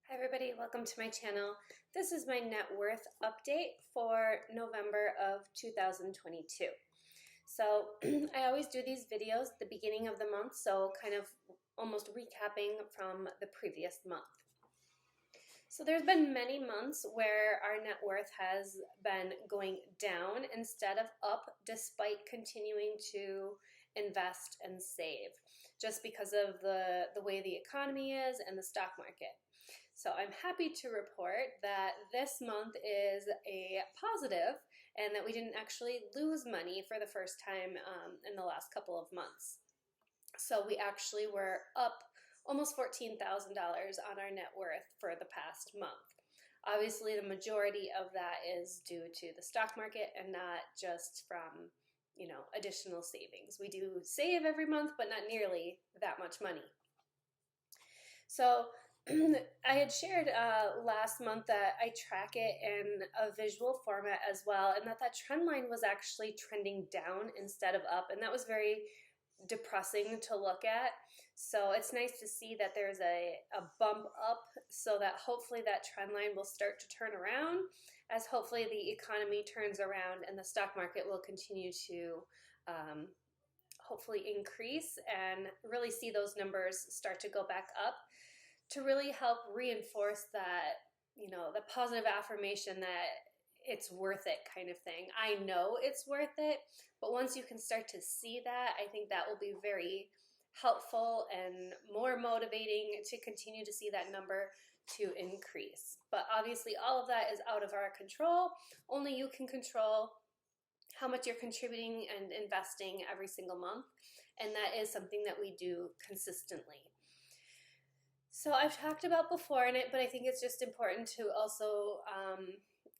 Hi everybody, welcome to my channel. This is my net worth update for November of 2022. So I always do these videos at the beginning of the month, so kind of almost recapping from the previous month. So there's been many months where our net worth has been going down instead of up, despite continuing to invest and save, just because of the way the economy is and the stock market. So I'm happy to report that this month is a positive and that we didn't actually lose money for the first time in the last couple of months. So we actually were up almost $14,000 on our net worth for the past month. Obviously, the majority of that is due to the stock market and not just from, additional savings. We do save every month, but not nearly that much money. So I had shared last month that I track it in a visual format as well, and that trend line was actually trending down instead of up, and that was very depressing to look at. So it's nice to see that there's a bump up, so that hopefully that trend line will start to turn around, as hopefully the economy turns around and the stock market will continue to hopefully increase and really see those numbers start to go back up, to really help reinforce that, the positive affirmation that it's worth it kind of thing. I know it's worth it, but once you can start to see that, I think that will be very helpful and more motivating to continue to see that number to increase. But obviously all of that is out of our control. Only you can control how much you're contributing and investing every single month, and that is something that we do consistently. So I've talked about before in it, but I think it's just important to also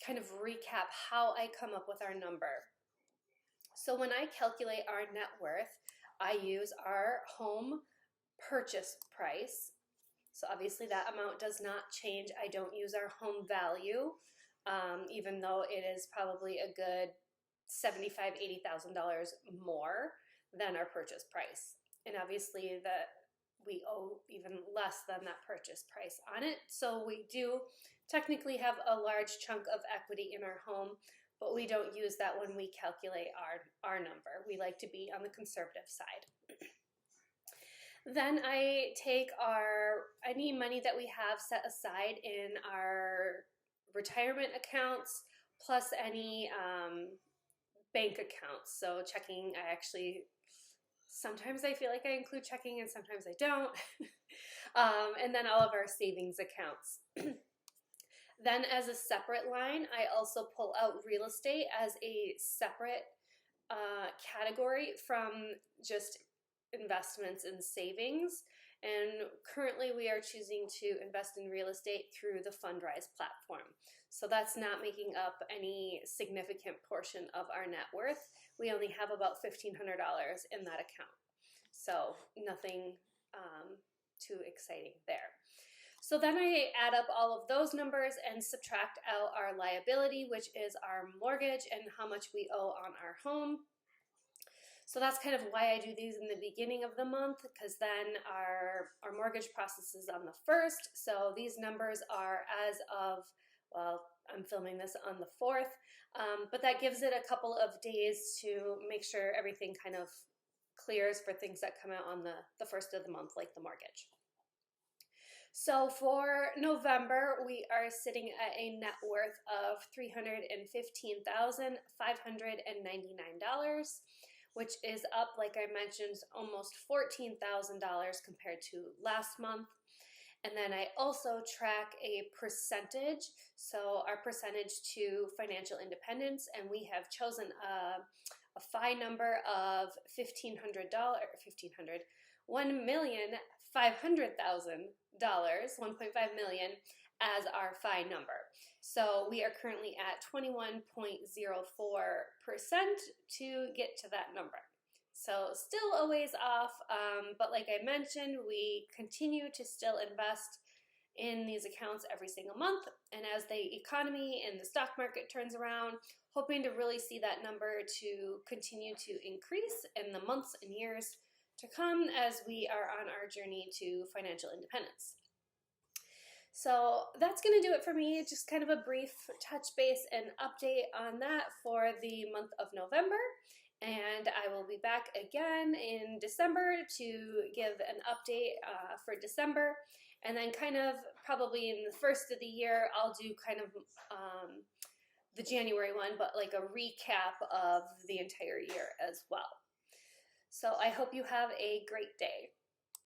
kind of recap how I come up with our number. So when I calculate our net worth, I use our home purchase price. So obviously that amount does not change. I don't use our home value, even though it is probably a good $75,000, $80,000 more than our purchase price. And obviously we owe even less than that purchase price on it. So we do technically have a large chunk of equity in our home, but we don't use that when we calculate our number. We like to be on the conservative side. Then I take any money that we have set aside in our retirement accounts, plus any bank accounts. So checking, sometimes I feel like I include checking and sometimes I don't. And then all of our savings accounts. Then as a separate line, I also pull out real estate as a separate category from just investments and savings. And currently we are choosing to invest in real estate through the Fundrise platform. So that's not making up any significant portion of our net worth. We only have about $1,500 in that account. So nothing too exciting there. So then I add up all of those numbers and subtract out our liability, which is our mortgage and how much we owe on our home. So that's kind of why I do these in the beginning of the month, because then our mortgage process is on the 1st. So these numbers are as of, well, I'm filming this on the 4th, but that gives it a couple of days to make sure everything kind of clears for things that come out on the 1st of the month, like the mortgage. So for November, we are sitting at a net worth of $315,599, which is up, like I mentioned, almost $14,000 compared to last month. And then I also track a percentage, so our percentage to financial independence, and we have chosen a FI number of $1,500,000, $1.5 million as our FI number. So we are currently at 21.04% to get to that number. So still a ways off, but like I mentioned, we continue to still invest in these accounts every single month. And as the economy and the stock market turns around, hoping to really see that number to continue to increase in the months and years to come as we are on our journey to financial independence. So that's going to do it for me. Just kind of a brief touch base and update on that for the month of November. And I will be back again in December to give an update for December. And then kind of probably in the first of the year, I'll do kind of the January one, but like a recap of the entire year as well. So I hope you have a great day.